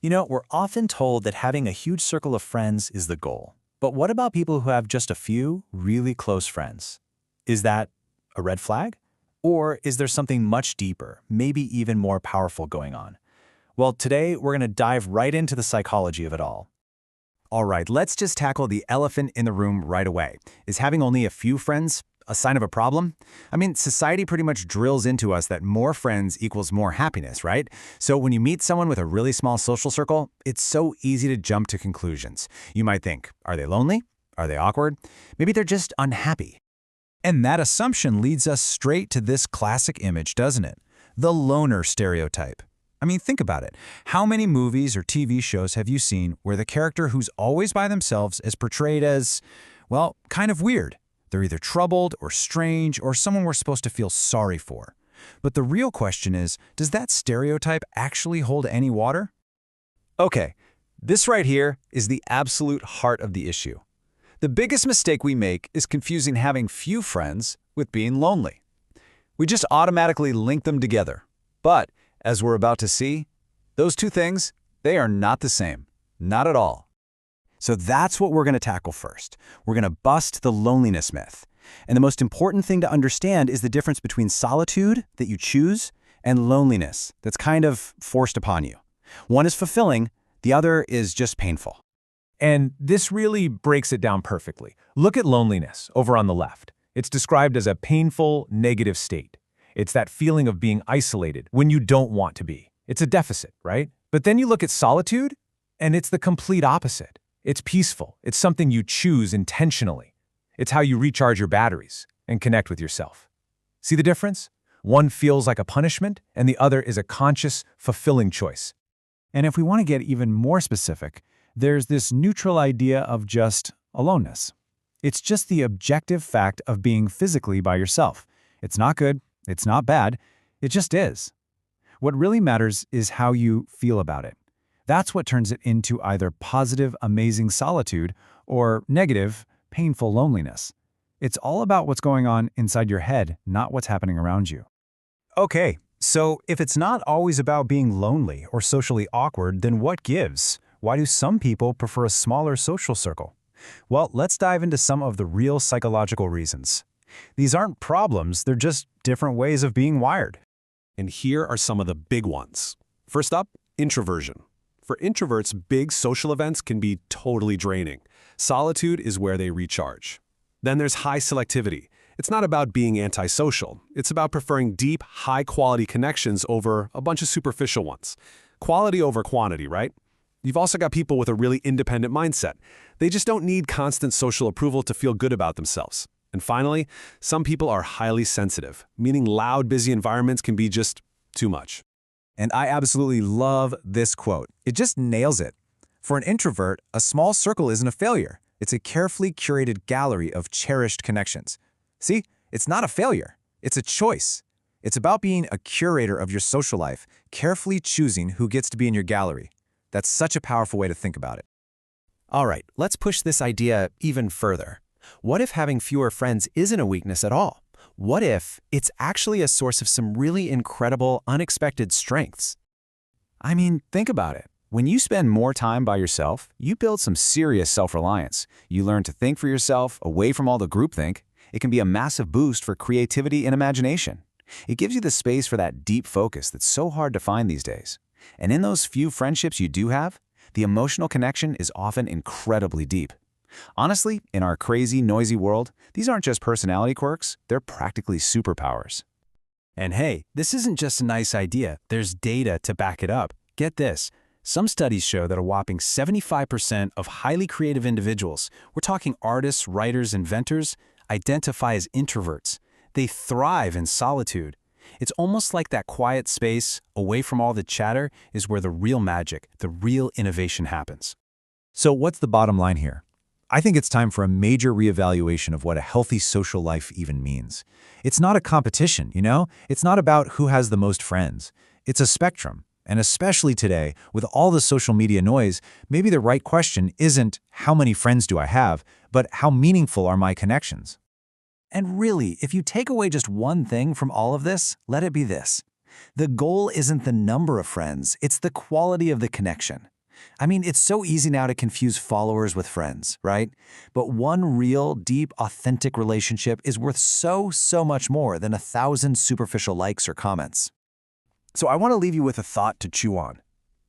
We're often told that having a huge circle of friends is the goal. But what about people who have just a few really close friends? Is that a red flag? Or is there something much deeper, maybe even more powerful going on? Well, today we're going to dive right into the psychology of it all. All right, let's just tackle the elephant in the room right away. Is having only a few friends a sign of a problem? I mean, society pretty much drills into us that more friends equals more happiness, right? So when you meet someone with a really small social circle, it's so easy to jump to conclusions. You might think, are they lonely? Are they awkward? Maybe they're just unhappy. And that assumption leads us straight to this classic image, doesn't it? The loner stereotype. I mean, think about it. How many movies or TV shows have you seen where the character who's always by themselves is portrayed as, well, kind of weird? They're either troubled or strange or someone we're supposed to feel sorry for. But the real question is, does that stereotype actually hold any water? Okay, this right here is the absolute heart of the issue. The biggest mistake we make is confusing having few friends with being lonely. We just automatically link them together. But, as we're about to see, those two things, they are not the same. Not at all. So that's what we're going to tackle first. We're going to bust the loneliness myth. And the most important thing to understand is the difference between solitude that you choose and loneliness that's kind of forced upon you. One is fulfilling, the other is just painful. And this really breaks it down perfectly. Look at loneliness over on the left. It's described as a painful, negative state. It's that feeling of being isolated when you don't want to be. It's a deficit, right? But then you look at solitude, and it's the complete opposite. It's peaceful. It's something you choose intentionally. It's how you recharge your batteries and connect with yourself. See the difference? One feels like a punishment, and the other is a conscious, fulfilling choice. And if we want to get even more specific, there's this neutral idea of just aloneness. It's just the objective fact of being physically by yourself. It's not good, it's not bad, it just is. What really matters is how you feel about it. That's what turns it into either positive, amazing solitude or negative, painful loneliness. It's all about what's going on inside your head, not what's happening around you. Okay, so if it's not always about being lonely or socially awkward, then what gives? Why do some people prefer a smaller social circle? Well, let's dive into some of the real psychological reasons. These aren't problems, they're just different ways of being wired. And here are some of the big ones. First up, introversion. For introverts, big social events can be totally draining. Solitude is where they recharge. Then there's high selectivity. It's not about being antisocial. It's about preferring deep, high-quality connections over a bunch of superficial ones. Quality over quantity, right? You've also got people with a really independent mindset. They just don't need constant social approval to feel good about themselves. And finally, some people are highly sensitive, meaning loud, busy environments can be just too much. And I absolutely love this quote. It just nails it. For an introvert, a small circle isn't a failure. It's a carefully curated gallery of cherished connections. See, it's not a failure. It's a choice. It's about being a curator of your social life, carefully choosing who gets to be in your gallery. That's such a powerful way to think about it. All right, let's push this idea even further. What if having fewer friends isn't a weakness at all? What if it's actually a source of some really incredible, unexpected strengths? I mean, think about it. When you spend more time by yourself, you build some serious self-reliance. You learn to think for yourself, away from all the groupthink. It can be a massive boost for creativity and imagination. It gives you the space for that deep focus that's so hard to find these days. And in those few friendships you do have, the emotional connection is often incredibly deep. Honestly, in our crazy, noisy world, these aren't just personality quirks, they're practically superpowers. And hey, this isn't just a nice idea, there's data to back it up. Get this, some studies show that a whopping 75% of highly creative individuals, we're talking artists, writers, inventors, identify as introverts. They thrive in solitude. It's almost like that quiet space, away from all the chatter, is where the real magic, the real innovation happens. So what's the bottom line here? I think it's time for a major reevaluation of what a healthy social life even means. It's not a competition, It's not about who has the most friends. It's a spectrum. And especially today, with all the social media noise, maybe the right question isn't how many friends do I have, but how meaningful are my connections? And really, if you take away just one thing from all of this, let it be this. The goal isn't the number of friends, it's the quality of the connection. I mean, it's so easy now to confuse followers with friends, right? But one real, deep, authentic relationship is worth so much more than 1,000 superficial likes or comments. So I want to leave you with a thought to chew on.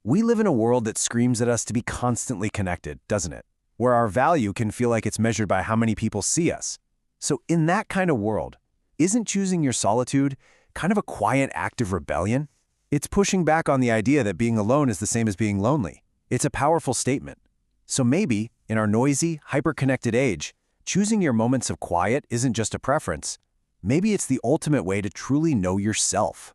We live in a world that screams at us to be constantly connected, doesn't it? Where our value can feel like it's measured by how many people see us. So in that kind of world, isn't choosing your solitude kind of a quiet act of rebellion? It's pushing back on the idea that being alone is the same as being lonely. It's a powerful statement. So maybe, in our noisy, hyper-connected age, choosing your moments of quiet isn't just a preference. Maybe it's the ultimate way to truly know yourself.